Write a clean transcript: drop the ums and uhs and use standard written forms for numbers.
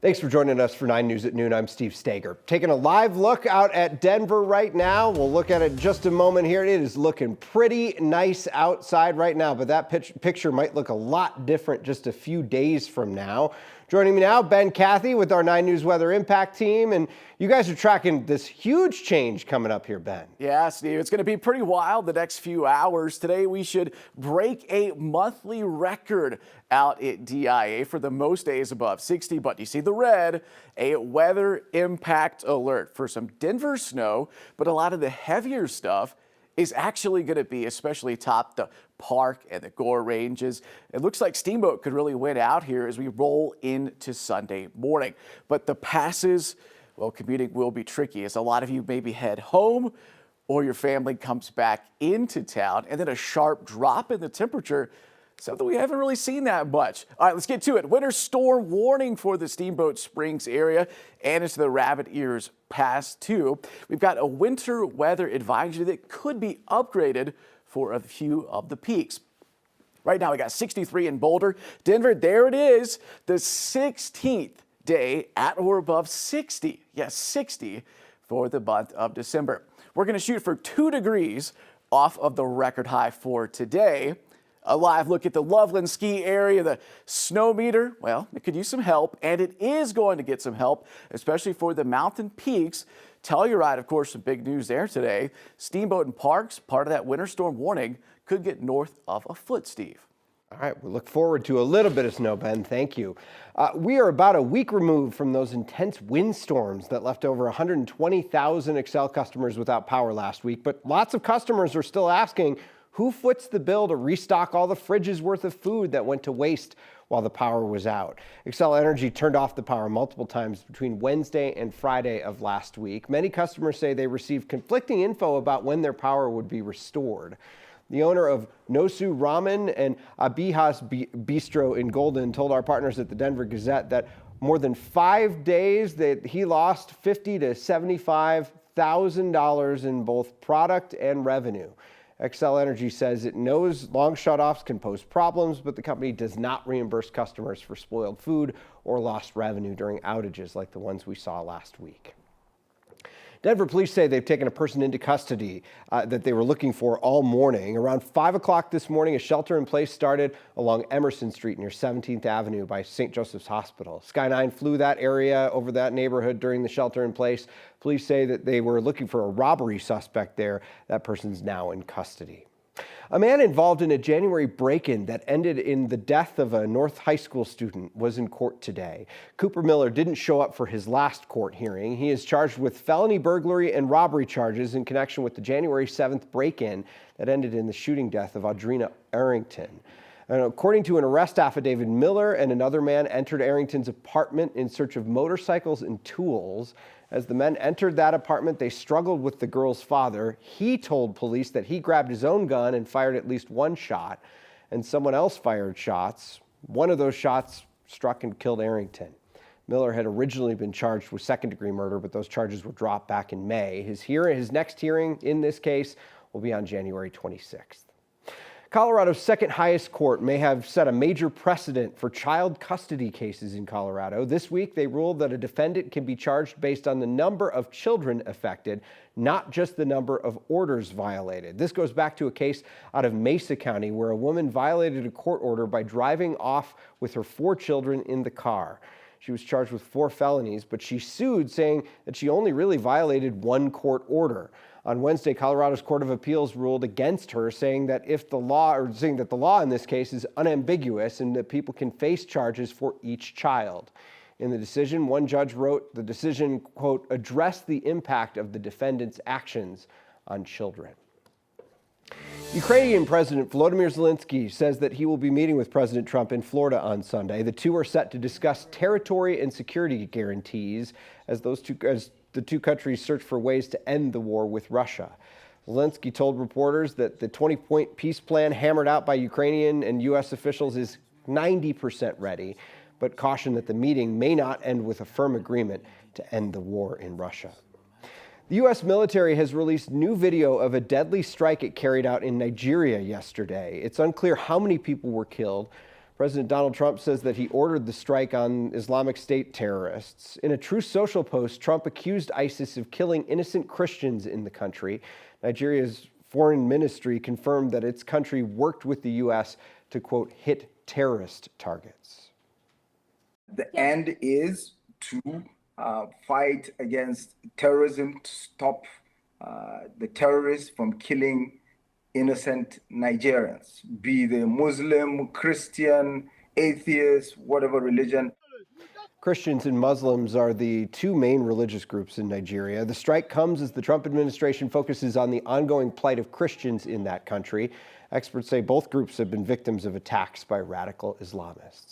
Thanks for joining us for 9 News at Noon. I'm Steve Stager. Taking a live look out at Denver right now. We'll look at it in just a moment here. It is looking pretty nice outside right now, but that picture might look a lot different just a few days from now. Joining me now, Ben Cathy with our 9 News Weather Impact team. And you guys are tracking this huge change coming up here, Ben. Yeah, Steve, it's going to be pretty wild the next few hours. Today, we should break a monthly record out at DIA for the most days above 60. But you see the red, a weather impact alert for some Denver snow. But a lot of the heavier stuff is actually going to be especially top the Park and the Gore ranges. It looks like Steamboat could really win out here as we roll into Sunday morning. But the passes, well, commuting will be tricky as a lot of you maybe head home or your family comes back into town, and then a sharp drop in the temperature, something we haven't really seen that much. All right, let's get to it. Winter storm warning for the Steamboat Springs area and into the Rabbit Ears Pass too. We've got a winter weather advisory that could be upgraded for a few of the peaks. Right now we got 63 in Boulder. Denver, there it is, the 16th day at or above 60. Yes, 60 for the month of December. We're going to shoot for 2 degrees off of the record high for today. A live look at the Loveland ski area. The snow meter, well, it could use some help, and it is going to get some help, especially for the mountain peaks. Telluride, of course, some big news there today. Steamboat and Parks, part of that winter storm warning, could get north of a foot, Steve. All right, we look forward to a little bit of snow, Ben. Thank you. We are about a week removed from those intense windstorms that left over 120,000 Xcel customers without power last week. But lots of customers are still asking, who foots the bill to restock all the fridges worth of food that went to waste while the power was out? Xcel Energy turned off the power multiple times between Wednesday and Friday of last week. Many customers say they received conflicting info about when their power would be restored. The owner of Nosu Ramen and Abihas Bistro in Golden told our partners at the Denver Gazette that more than 5 days that he lost $50,000 to $75,000 in both product and revenue. Xcel Energy says it knows long shutoffs can pose problems, but the company does not reimburse customers for spoiled food or lost revenue during outages like the ones we saw last week. Denver police say they've taken a person into custody that they were looking for all morning. Around 5 o'clock this morning, a shelter-in-place started along Emerson Street near 17th Avenue by St. Joseph's Hospital. Sky 9 flew that area over that neighborhood during the shelter-in-place. Police say that they were looking for a robbery suspect there. That person's now in custody. A man involved in a January break-in that ended in the death of a North High School student was in court today. Cooper Miller didn't show up for his last court hearing. He is charged with felony burglary and robbery charges in connection with the January 7th break-in that ended in the shooting death of Audrina Arrington. And according to an arrest affidavit, Miller and another man entered Arrington's apartment in search of motorcycles and tools. As the men entered that apartment, they struggled with the girl's father. He told police that he grabbed his own gun and fired at least one shot, and someone else fired shots. One of those shots struck and killed Arrington. Miller had originally been charged with second-degree murder, but those charges were dropped back in May. His next hearing in this case will be on January 26th. Colorado's second highest court may have set a major precedent for child custody cases in Colorado. This week, they ruled that a defendant can be charged based on the number of children affected, not just the number of orders violated. This goes back to a case out of Mesa County where a woman violated a court order by driving off with her 4 children in the car. She was charged with 4 felonies, but she sued, saying that she only really violated 1 court order. On Wednesday, Colorado's Court of Appeals ruled against her, saying that the law in this case is unambiguous and that people can face charges for each child. In the decision, one judge wrote, the decision, quote, addressed the impact of the defendant's actions on children. Ukrainian President Volodymyr Zelenskyy says that he will be meeting with President Trump in Florida on Sunday. The two are set to discuss territory and security guarantees as the two countries search for ways to end the war with Russia. Zelenskyy told reporters that the 20-point peace plan hammered out by Ukrainian and U.S. officials is 90% ready, but cautioned that the meeting may not end with a firm agreement to end the war in Russia. The U.S. military has released new video of a deadly strike it carried out in Nigeria yesterday. It's unclear how many people were killed. President Donald Trump says that he ordered the strike on Islamic State terrorists. In a Truth Social post, Trump accused ISIS of killing innocent Christians in the country. Nigeria's foreign ministry confirmed that its country worked with the U.S. to, quote, hit terrorist targets. The end is to fight against terrorism, to stop the terrorists from killing innocent Nigerians, be they Muslim, Christian, atheist, whatever religion. Christians and Muslims are the two main religious groups in Nigeria. The strike comes as the Trump administration focuses on the ongoing plight of Christians in that country. Experts say both groups have been victims of attacks by radical Islamists.